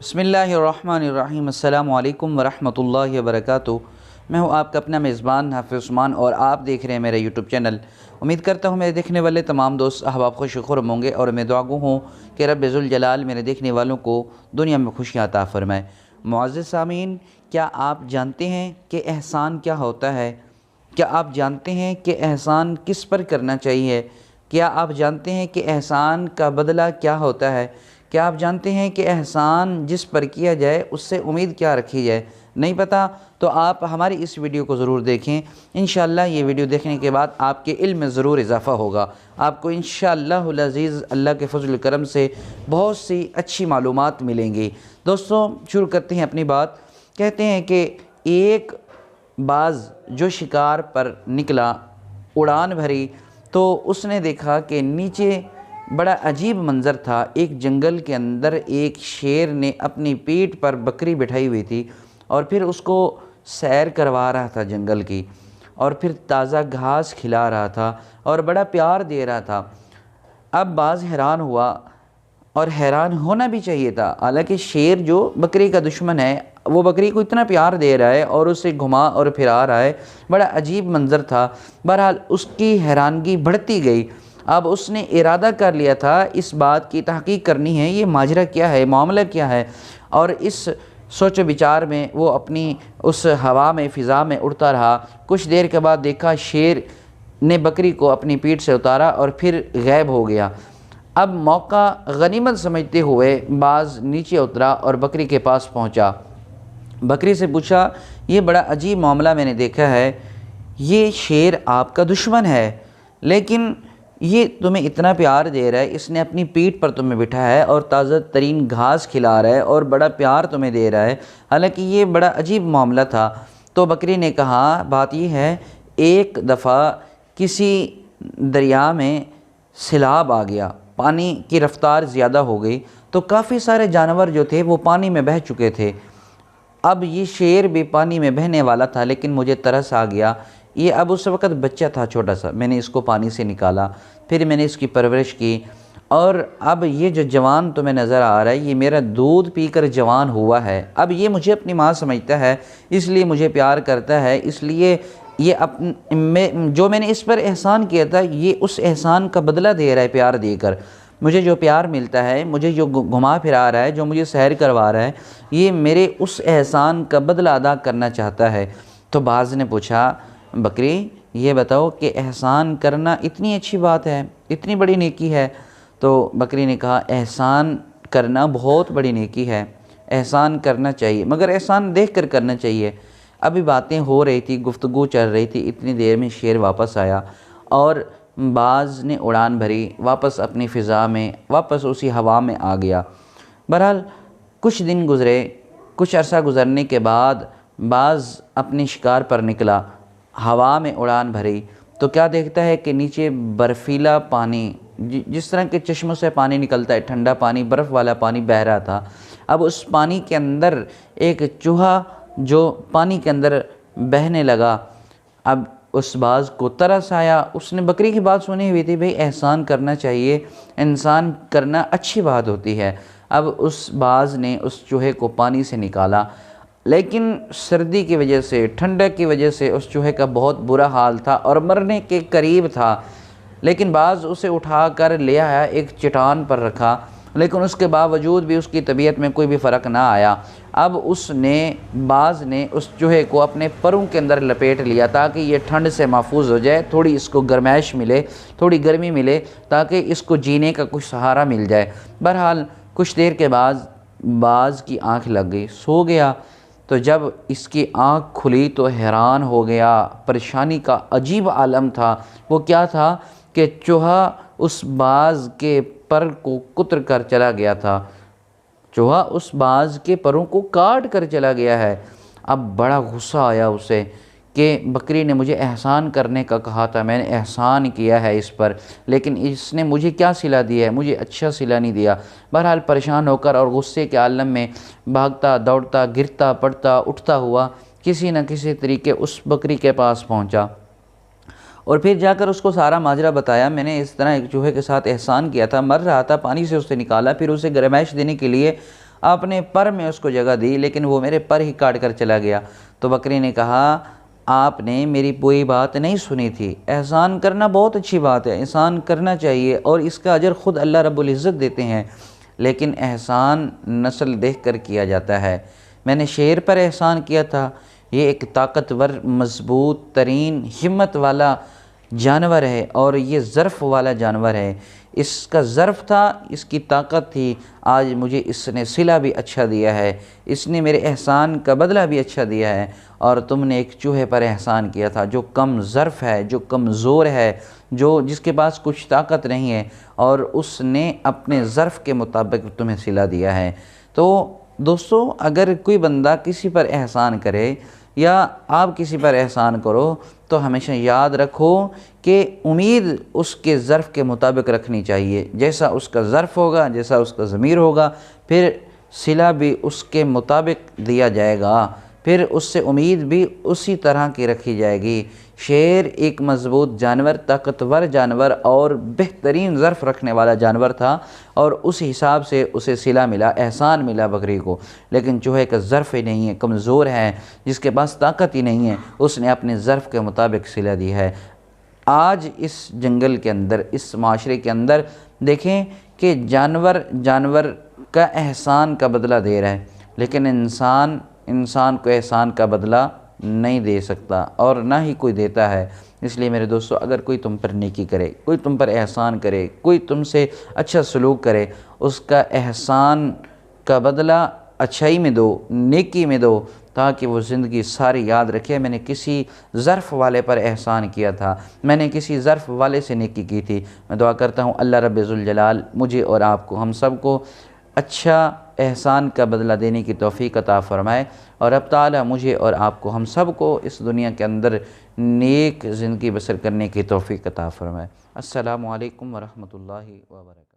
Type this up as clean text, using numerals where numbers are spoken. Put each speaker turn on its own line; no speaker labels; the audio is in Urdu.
بسم اللہ الرحمن الرحیم۔ السلام علیکم ورحمۃ اللہ وبرکاتہ۔ میں ہوں آپ کا اپنا میزبان حافظ عثمان اور آپ دیکھ رہے ہیں میرا یوٹیوب چینل۔ امید کرتا ہوں میرے دیکھنے والے تمام دوست احباب خوش و خرم ہوں گے، اور میں دعا گو ہوں کہ رب ذوالجلال میرے دیکھنے والوں کو دنیا میں خوشیاں عطا فرمائے۔ معزز سامعین، کیا آپ جانتے ہیں کہ احسان کیا ہوتا ہے؟ کیا آپ جانتے ہیں کہ احسان کس پر کرنا چاہیے؟ کیا آپ جانتے ہیں کہ احسان کا بدلہ کیا ہوتا ہے؟ کیا آپ جانتے ہیں کہ احسان جس پر کیا جائے اس سے امید کیا رکھی جائے؟ نہیں پتہ تو آپ ہماری اس ویڈیو کو ضرور دیکھیں۔ انشاءاللہ یہ ویڈیو دیکھنے کے بعد آپ کے علم میں ضرور اضافہ ہوگا۔ آپ کو انشاءاللہ العزیز اللہ کے فضل و کرم سے بہت سی اچھی معلومات ملیں گی۔ دوستوں، شروع کرتے ہیں اپنی بات۔ کہتے ہیں کہ ایک باز جو شکار پر نکلا، اڑان بھری، تو اس نے دیکھا کہ نیچے بڑا عجیب منظر تھا۔ ایک جنگل کے اندر ایک شیر نے اپنی پیٹھ پر بکری بٹھائی ہوئی تھی اور پھر اس کو سیر کروا رہا تھا جنگل کی، اور پھر تازہ گھاس کھلا رہا تھا اور بڑا پیار دے رہا تھا۔ اب باز حیران ہوا، اور حیران ہونا بھی چاہیے تھا، حالانکہ شیر جو بکری کا دشمن ہے وہ بکری کو اتنا پیار دے رہا ہے اور اسے گھما اور پھرا رہا ہے۔ بڑا عجیب منظر تھا۔ بہرحال اس کی حیرانگی بڑھتی گئی۔ اب اس نے ارادہ کر لیا تھا اس بات کی تحقیق کرنی ہے، یہ ماجرا کیا ہے، معاملہ کیا ہے، اور اس سوچ و بچار میں وہ اپنی اس ہوا میں فضا میں اڑتا رہا۔ کچھ دیر کے بعد دیکھا شیر نے بکری کو اپنی پیٹھ سے اتارا اور پھر غائب ہو گیا۔ اب موقع غنیمت سمجھتے ہوئے باز نیچے اترا اور بکری کے پاس پہنچا۔ بکری سے پوچھا، یہ بڑا عجیب معاملہ میں نے دیکھا ہے، یہ شیر آپ کا دشمن ہے، لیکن یہ تمہیں اتنا پیار دے رہا ہے، اس نے اپنی پیٹھ پر تمہیں بٹھا ہے اور تازہ ترین گھاس کھلا رہا ہے اور بڑا پیار تمہیں دے رہا ہے، حالانکہ یہ بڑا عجیب معاملہ تھا۔ تو بکری نے کہا، بات یہ ہے، ایک دفعہ کسی دریا میں سیلاب آ گیا، پانی کی رفتار زیادہ ہو گئی، تو کافی سارے جانور جو تھے وہ پانی میں بہہ چکے تھے۔ اب یہ شیر بھی پانی میں بہنے والا تھا، لیکن مجھے ترس آ گیا۔ یہ اب اس وقت بچہ تھا چھوٹا سا، میں نے اس کو پانی سے نکالا، پھر میں نے اس کی پرورش کی، اور اب یہ جو جوان تمہیں نظر آ رہا ہے یہ میرا دودھ پی کر جوان ہوا ہے۔ اب یہ مجھے اپنی ماں سمجھتا ہے، اس لیے مجھے پیار کرتا ہے، اس لیے یہ جو میں نے اس پر احسان کیا تھا یہ اس احسان کا بدلہ دے رہا ہے پیار دے کر۔ مجھے جو پیار ملتا ہے، مجھے جو گھما پھرا رہا ہے، جو مجھے سیر کروا رہا ہے، یہ میرے اس احسان کا بدلہ ادا کرنا چاہتا ہے۔ تو باز نے پوچھا، بکری یہ بتاؤ کہ احسان کرنا اتنی اچھی بات ہے، اتنی بڑی نیکی ہے؟ تو بکری نے کہا، احسان کرنا بہت بڑی نیکی ہے، احسان کرنا چاہیے، مگر احسان دیکھ کر کرنا چاہیے۔ ابھی باتیں ہو رہی تھی، گفتگو چل رہی تھی، اتنی دیر میں شیر واپس آیا اور باز نے اڑان بھری، واپس اپنی فضا میں، واپس اسی ہوا میں آ گیا۔ بہرحال کچھ دن گزرے، کچھ عرصہ گزرنے کے بعد باز اپنی شکار پر نکلا، ہوا میں اڑان بھری، تو کیا دیکھتا ہے کہ نیچے برفیلا پانی، جس طرح کے چشموں سے پانی نکلتا ہے، ٹھنڈا پانی، برف والا پانی بہہ رہا تھا۔ اب اس پانی کے اندر ایک چوہا جو پانی کے اندر بہنے لگا۔ اب اس باز کو ترس آیا، اس نے بکری کی بات سنی ہوئی تھی، بھئی احسان کرنا چاہیے، احسان کرنا اچھی بات ہوتی ہے۔ اب اس باز نے اس چوہے کو پانی سے نکالا، لیکن سردی کی وجہ سے، ٹھنڈک کی وجہ سے اس چوہے کا بہت برا حال تھا اور مرنے کے قریب تھا، لیکن باز اسے اٹھا کر لے آیا، ایک چٹان پر رکھا، لیکن اس کے باوجود بھی اس کی طبیعت میں کوئی بھی فرق نہ آیا۔ اب باز نے اس چوہے کو اپنے پروں کے اندر لپیٹ لیا تاکہ یہ ٹھنڈ سے محفوظ ہو جائے، تھوڑی اس کو گرمائش ملے، تھوڑی گرمی ملے، تاکہ اس کو جینے کا کچھ سہارا مل جائے۔ بہرحال کچھ دیر کے بعد باز کی آنکھ لگ گئی، سو گیا۔ تو جب اس کی آنکھ کھلی تو حیران ہو گیا، پریشانی کا عجیب عالم تھا۔ وہ کیا تھا کہ چوہا اس باز کے پر کو کتر کر چلا گیا تھا، چوہا اس باز کے پروں کو کاٹ کر چلا گیا ہے۔ اب بڑا غصہ آیا اسے کہ بکری نے مجھے احسان کرنے کا کہا تھا، میں نے احسان کیا ہے اس پر، لیکن اس نے مجھے کیا صلہ دیا ہے، مجھے اچھا صلہ نہیں دیا۔ بہرحال پریشان ہو کر اور غصے کے عالم میں بھاگتا دوڑتا گرتا پڑتا اٹھتا ہوا کسی نہ کسی طریقے اس بکری کے پاس پہنچا، اور پھر جا کر اس کو سارا ماجرا بتایا، میں نے اس طرح ایک چوہے کے ساتھ احسان کیا تھا، مر رہا تھا، پانی سے اسے نکالا، پھر اسے گرمائش دینے کے لیے آپ نے پر میں اس کو جگہ دی لیکن وہ میرے پر ہی کاٹ کر چلا گیا۔ تو بکری نے کہا آپ نے میری کوئی بات نہیں سنی تھی، احسان کرنا بہت اچھی بات ہے، احسان کرنا چاہیے اور اس کا اجر خود اللہ رب العزت دیتے ہیں، لیکن احسان نسل دیکھ کر کیا جاتا ہے۔ میں نے شیر پر احسان کیا تھا، یہ ایک طاقتور مضبوط ترین ہمت والا جانور ہے اور یہ ظرف والا جانور ہے، اس کا ظرف تھا، اس کی طاقت تھی، آج مجھے اس نے صلہ بھی اچھا دیا ہے، اس نے میرے احسان کا بدلہ بھی اچھا دیا ہے۔ اور تم نے ایک چوہے پر احسان کیا تھا جو کم ظرف ہے، جو کمزور ہے، جس کے پاس کچھ طاقت نہیں ہے، اور اس نے اپنے ظرف کے مطابق تمہیں صلہ دیا ہے۔ تو دوستو، اگر کوئی بندہ کسی پر احسان کرے یا آپ کسی پر احسان کرو تو ہمیشہ یاد رکھو کہ امید اس کے ظرف کے مطابق رکھنی چاہیے، جیسا اس کا ظرف ہوگا، جیسا اس کا ضمیر ہوگا، پھر صلہ بھی اس کے مطابق دیا جائے گا، پھر اس سے امید بھی اسی طرح کی رکھی جائے گی۔ شیر ایک مضبوط جانور، طاقتور جانور اور بہترین ظرف رکھنے والا جانور تھا، اور اس حساب سے اسے صلہ ملا، احسان ملا بکری کو، لیکن چوہے کا ظرف ہی نہیں ہے، کمزور ہے، جس کے پاس طاقت ہی نہیں ہے، اس نے اپنے ظرف کے مطابق صلہ دی ہے۔ آج اس جنگل کے اندر، اس معاشرے کے اندر دیکھیں کہ جانور کا احسان کا بدلہ دے رہا ہے، لیکن انسان کو احسان کا بدلہ نہیں دے سکتا اور نہ ہی کوئی دیتا ہے۔ اس لیے میرے دوستو، اگر کوئی تم پر نیکی کرے، کوئی تم پر احسان کرے، کوئی تم سے اچھا سلوک کرے، اس کا احسان کا بدلہ اچھائی میں دو، نیکی میں دو، تاکہ وہ زندگی ساری یاد رکھے میں نے کسی ظرف والے پر احسان کیا تھا، میں نے کسی ظرف والے سے نیکی کی تھی۔ میں دعا کرتا ہوں اللہ رب ذوالجلال مجھے اور آپ کو، ہم سب کو اچھا احسان کا بدلہ دینے کی توفیق عطا فرمائے، اور رب تعالیٰ مجھے اور آپ کو، ہم سب کو اس دنیا کے اندر نیک زندگی بسر کرنے کی توفیق عطا فرمائے۔ السلام علیکم ورحمۃ اللہ وبرکاتہ۔